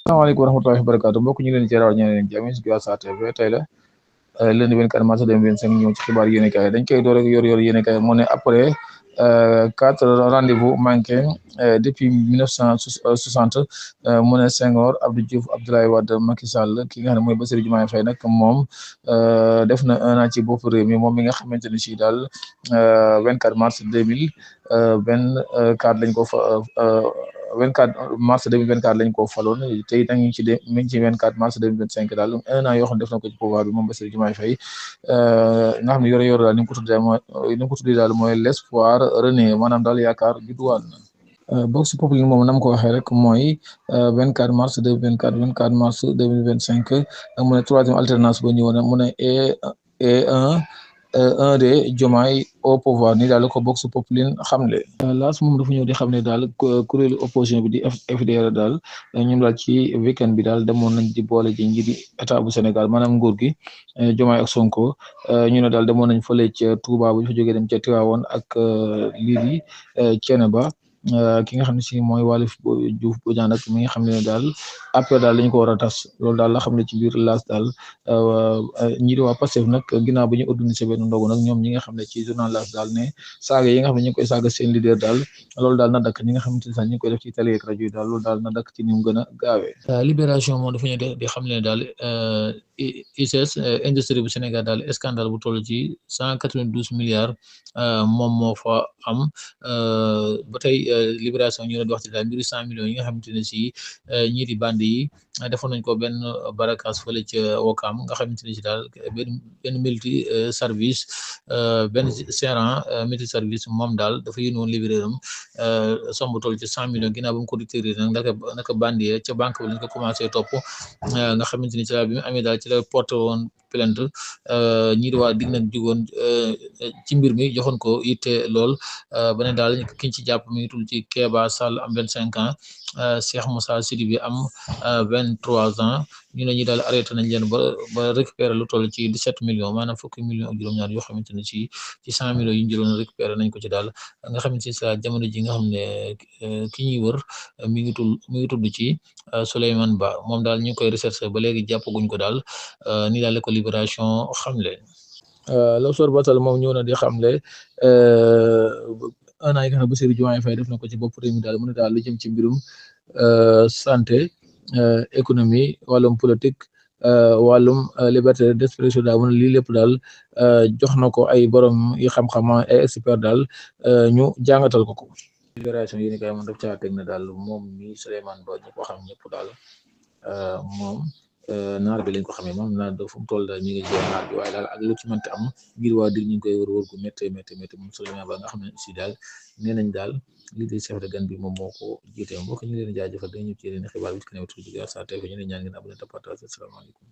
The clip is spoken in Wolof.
Assalamualaikum warahmatullahi wabarakatuh mbokk ñu leen ci raw ñeneen jami ci Sa TV tey la lundi 24 mars 2025 ñëw ci xibaar yéene kaay dañ koy door ak yor yéene kaay mu ne après 4 rendez-vous manqués depuis 1960 mu ne Senghor, Abdou Diouf, Abdoulaye Wade, Macky Sall ki nga xam ne mooy Bassirou Diomaye Faye nag moom def na 1 an ci bopp réew mi moom mi nga xamante ne si daal 24 mars 2024 lañ ko fa 24 mars 2024 lañ ko faloon te it ngi ci mi ngi ci 24 mars 2025 daal 1 an yoo xam ne def na ko ci pouvoir bi moom Bassirou Diomaye Faye nga xam ne yor daal ni mu ko tuddee daal mooy l'espoir rené maanaam daal yaakaar judduwaat na. Vox Populi moom nam ko waxee rek mooy 24 mars 2024 24 mars 2025 mu ne troisième alternance ba ñëwoon mu ne et un de Diomaye au pouvoir ni daal ko Vox Populi xamle. laas moom dafa ñëw di xam ne daal kuréelu opposition bi di FDR daal ñoom daal ci weekend bi daal demoon nañ di boole ji nji di état bu Sénégal maanaam nguur gi Diomaye ak Sonko ñu ne daal demoon nañ fële ca Touba bu ñu fa jógee dem ca Tivaouane ak lii di Thiénaba ki nga xam ne si mooy Waly Diouf Bodiang nag mi nga xam ne daal après daal lañ ko war a tas loolu daal la xam ne ci biir laas daal ñi di waa Pastef nag ginnaaw ba ñu organisé benn ndogu nag ñoom ñi nga xam ne ci journal laas daal ne saaga yi nga xam ne ñu ngi koy saaga seen leader daal loolu daal na dakk ñi nga xamante ne sax ñu ngi koy def ci télé ak rajo yi daal loolu daal na dakk ci ni mu gën a gaawee. Libération moom dafa ñu di xam ne daal ICS industrie bu Sénégal daal scandale bu toll ci 192 milliards moom moo fa am ba tey Libération ñu leen di wax ci daal mbiru 100 millions yi nga xamante ne si ñii di bandi yi defoon nañ ko benn barakas fële ca Wokam nga xamante ne si daal benn multi service benn gérant multi service moom daal dafa yónni woon libéré am somb toll ci 100 millions ginnaaw ba mu ko déterré nag naka bandi ca banque bi lañ ko commencé topp nga xamante ni ci daal bi mu amee daal ci la porte woon plainte ñii di waa dig nag jugoon ci mbir mi joxoon ko yitte lool ba ne daal kiñ ci jàpp mi ngi tul ci Kéba Sall am 25 ans Cheikh Moussa Sidibé am 23 ans ñu ne ñi daal arrêté nañ leen ba récupérer lu toll ci 17 millions maanaam fukki millions ak juróom-ñaar yoo xamante ne ci 100 millions yi ñu jëloon récupérer nañ ko ci daal nga xamante ne sa jamono ji nga xam ne ki ñuy wër mi ngi tudd ci Souleymane Ba moom daal ñu ngi koy recherche ba léegi jàppaguñ ko daal ni daal ko Libération xamle. L'Observateur moom ñëw na di xamle 1 an yi nga xam ne Bassirou Diomaye Faye def na ko ci bopp réew mi daal mu ne daal lu jëm ci mbirum santé économie wàllum politique wàllum liberté d'expression daal mu ne lii lépp daal jox na ko ay borom yi xam-xam ay expert daal ñu jàngatal ko. Libération yi ni kay moom daf caa teg na daal moom mi Souleymane Ba ñu ko xam ñëpp daal moom naar bi lañ ko xamee moom naar fu mu toll daal ñu ngi jéem naar bi waaye daal ak lu ci mënti am ngir waa dig ñu ngi koy wër gu métti moom Souleymane Ba nga xam ne si daal nee nañ daal lii di chef de gan bi moom moo ko jiite mbokk ñu leen jaajëfal dañu ci yeneen xibaar bi ci kanam tuuti Sa TV ñu ne ñaan ngeen abonné te partage. Asalaamaaleykum.